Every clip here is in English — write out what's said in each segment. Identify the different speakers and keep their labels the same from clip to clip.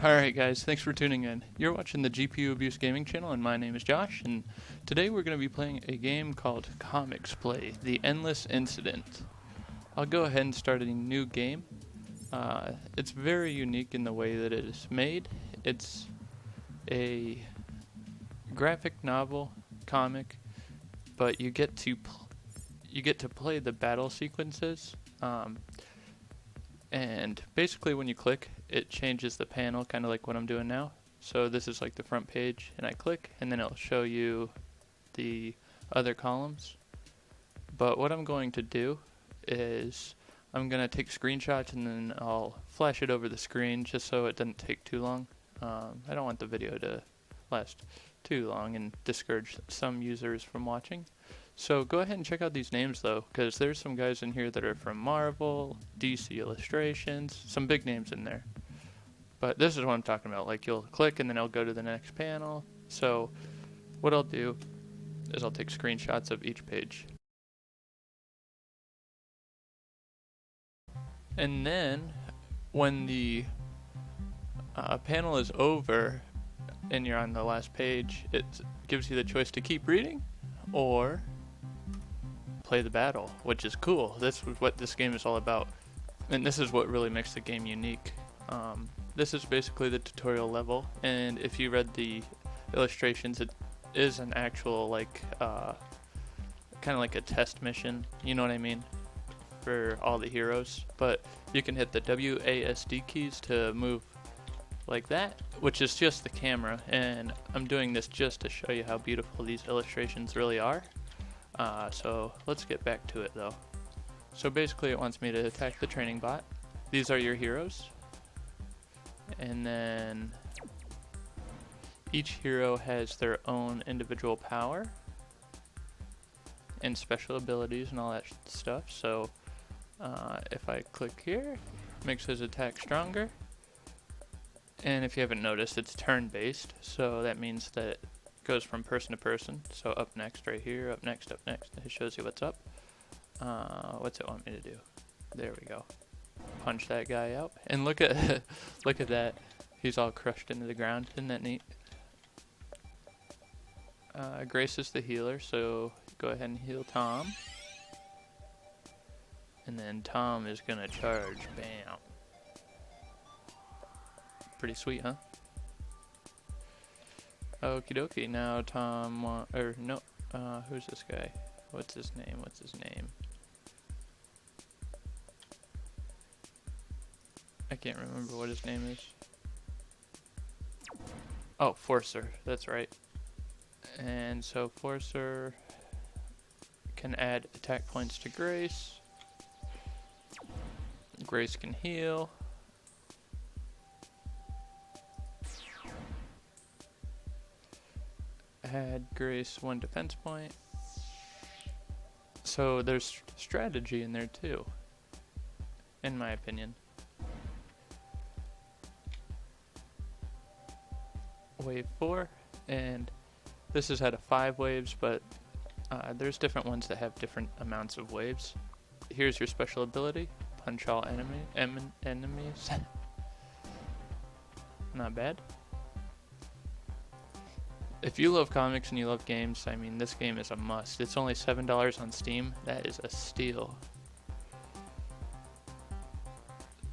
Speaker 1: Alright guys, thanks for tuning in. You're watching the GPUabuse gaming channel and my name is Josh, and today we're going to be playing a game called ComixPlay, The Endless Incident. I'll go ahead and start a new game. It's very unique in the way that it is made. It's a graphic novel comic, but you get to play the battle sequences. And basically when you click, it changes the panel, kind of like what I'm doing now. So this is like the front page, and I click, and then it'll show you the other columns. But what I'm going to do is I'm going to take screenshots and then I'll flash it over the screen just so it doesn't take too long. I don't want the video to last too long and discourage some users from watching. So go ahead and check out these names though, because there's some guys in here that are from Marvel, DC Illustrations, some big names in there. But this is what I'm talking about, like you'll click and then it'll go to the next panel. So what I'll do is I'll take screenshots of each page. And then when the panel is over and you're on the last page, it gives you the choice to keep reading or play the battle, which is cool. This is what this game is all about, and this is what really makes the game unique. This is basically the tutorial level, and if you read the illustrations, it is an actual like kind of like a test mission, you know what I mean, for all the heroes. But you can hit the WASD keys to move like that, which is just the camera, and I'm doing this just to show you how beautiful these illustrations really are. So let's get back to it though. So basically it wants me to attack the training bot. These are your heroes. And then each hero has their own individual power and special abilities and all that stuff. So if I click here, it makes his attack stronger. And if you haven't noticed, it's turn-based, so that means that it goes from person to person. So up next right here, up next, it shows you what's up. What's it want me to do? There we go. Punch that guy out, and look at look at that. He's all crushed into the ground. Isn't that neat? Grace is the healer, so go ahead and heal Tom. And then Tom is gonna charge. Bam. Pretty sweet, huh? Okie dokie, now Tom, who's this guy? What's his name? I can't remember what his name is. Oh, Forcer, that's right. And so Forcer can add attack points to Grace. Grace can heal. Add Grace 1 defense point. So there's strategy in there too, in my opinion. Wave 4, and this has had 5 waves, but there's different ones that have different amounts of waves. Here's your special ability: punch all enemies. Not bad. If you love comics and you love games, I mean, this game is a must. It's only $7 on Steam. That is a steal.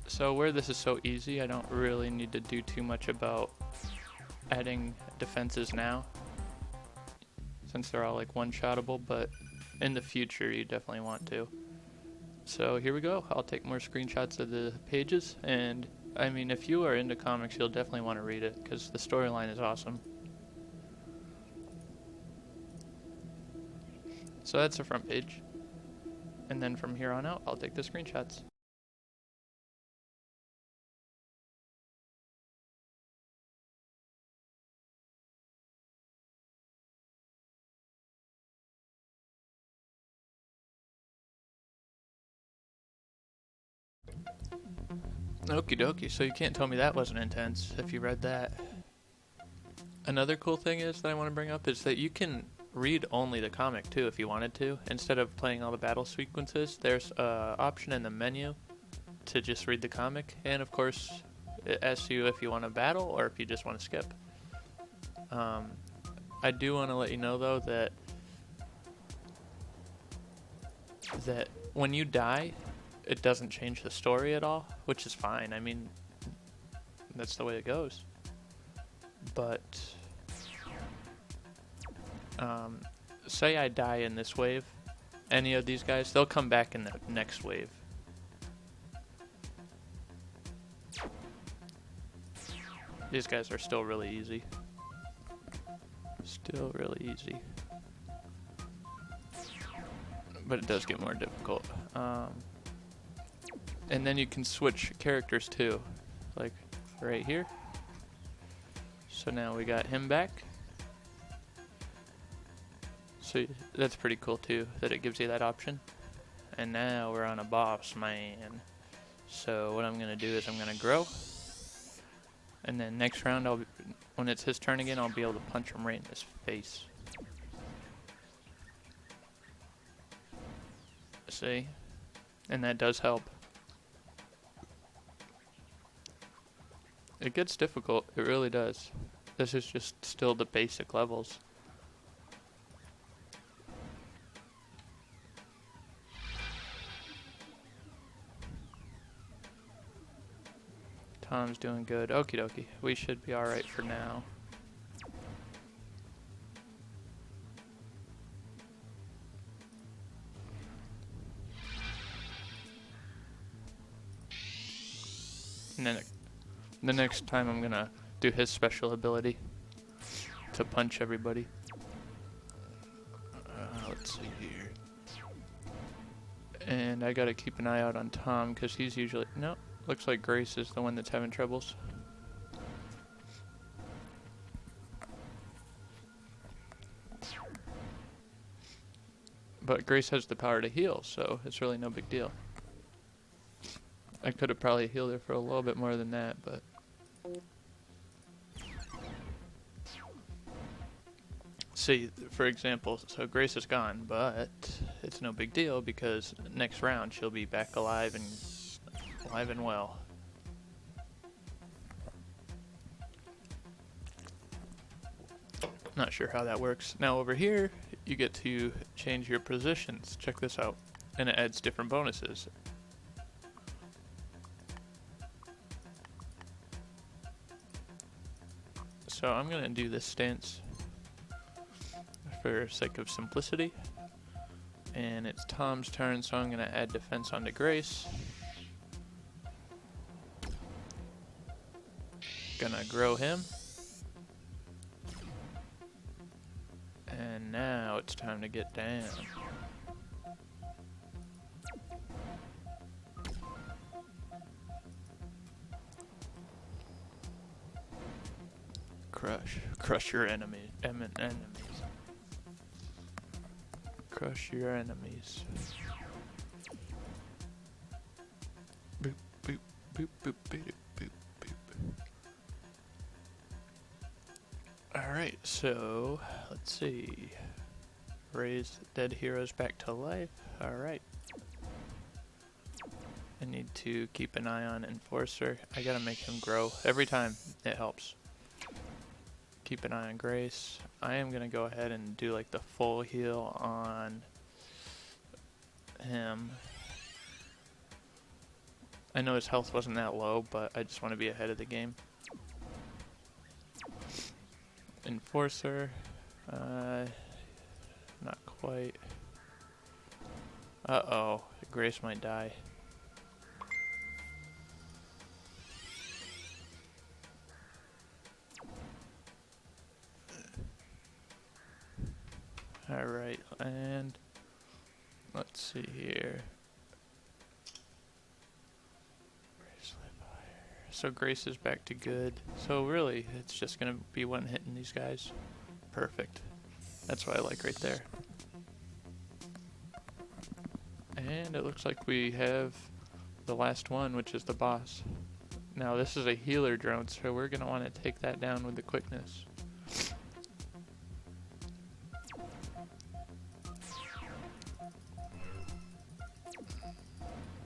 Speaker 1: So where this is so easy, I don't really need to do too much about adding defenses now, since they're all like one-shottable, but in the future you definitely want to. So here we go. I'll take more screenshots of the pages, and I mean, if you are into comics, you'll definitely want to read it, because the storyline is awesome. So that's the front page, and then from here on out I'll take the screenshots. Okie dokie, so you can't tell me that wasn't intense if you read that. Another cool thing is that I want to bring up is that you can read only the comic too if you wanted to. Instead of playing all the battle sequences, there's an option in the menu to just read the comic, and of course It asks you if you want to battle or if you just want to skip. I do want to let you know though that when you die, it doesn't change the story at all, which is fine. I mean, that's the way it goes. But say I die in this wave, any of these guys, they'll come back in the next wave. These guys are still really easy. Still really easy. But it does get more difficult. And then you can switch characters too. Like right here. So now we got him back. So that's pretty cool too, that it gives you that option. And now we're on a boss man. So what I'm gonna do is I'm gonna grow. And then next round, when it's his turn again, I'll be able to punch him right in his face. See? And that does help. It gets difficult, it really does. This is just still the basic levels. Tom's doing good. Okie dokie. We should be alright for now. And then the next time I'm gonna do his special ability to punch everybody. Let's see here. And I gotta keep an eye out on Tom because he's usually... No, looks like Grace is the one that's having troubles. But Grace has the power to heal, so it's really no big deal. I could have probably healed her for a little bit more than that, but... See, for example, so Grace is gone, but it's no big deal because next round she'll be back alive and well. Not sure how that works. Now over here, you get to change your positions. Check this out. And it adds different bonuses. So I'm going to do this stance for sake of simplicity. And it's Tom's turn, so I'm going to add defense onto Grace. Gonna grow him. And now it's time to get down. Crush your enemies. Crush your enemies. Boop, boop, boop, boop, boop, boop, boop. Alright, so let's see. Raise dead heroes back to life. Alright. I need to keep an eye on Enforcer. I gotta make him grow. Every time it helps. Keep an eye on Grace. I am gonna go ahead and do like the full heal on him. I know his health wasn't that low, but I just want to be ahead of the game. Enforcer. Not quite. Uh-oh. Grace might die. Alright, and let's see here. So Grace is back to good. So really, it's just going to be one hitting these guys. Perfect. That's what I like right there. And it looks like we have the last one, which is the boss. Now this is a healer drone, so we're going to want to take that down with the quickness.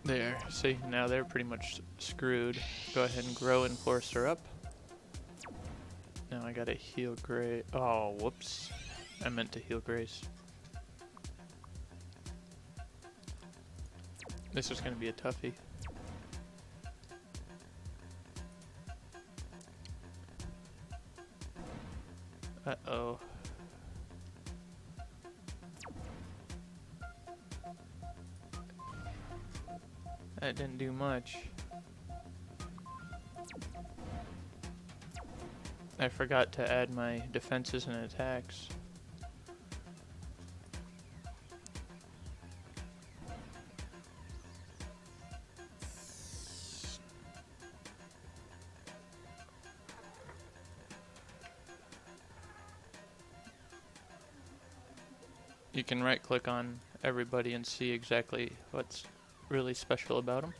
Speaker 1: There, see, now they're pretty much screwed. Go ahead and grow and force her up. Now I gotta heal Grace. Oh, whoops. I meant to heal Grace. This is gonna be a toughie. Uh-oh. That didn't do much. I forgot to add my defenses and attacks. You can right click on everybody and see exactly what's really special about them.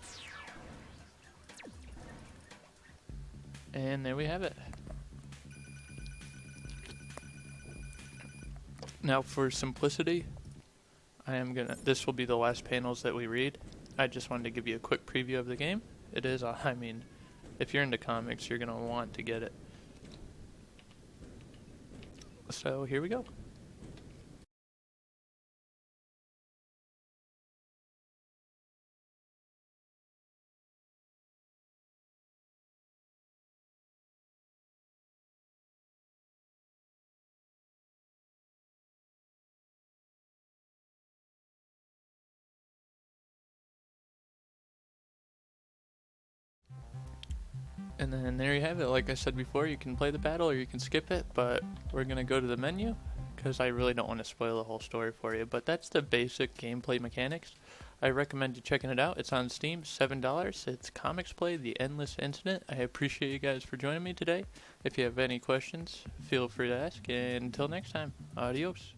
Speaker 1: And there we have it. Now for simplicity, this will be the last panels that we read. I just wanted to give you a quick preview of the game. It is, I mean, if you're into comics, you're gonna want to get it. So here we go. And then there you have it. Like I said before, you can play the battle or you can skip it, but we're gonna go to the menu because I really don't want to spoil the whole story for you. But that's the basic gameplay mechanics. I recommend you checking it out. It's on Steam, $7. It's ComixPlay, The Endless Incident. I appreciate you guys for joining me today. If you have any questions, feel free to ask. And until next time, adios.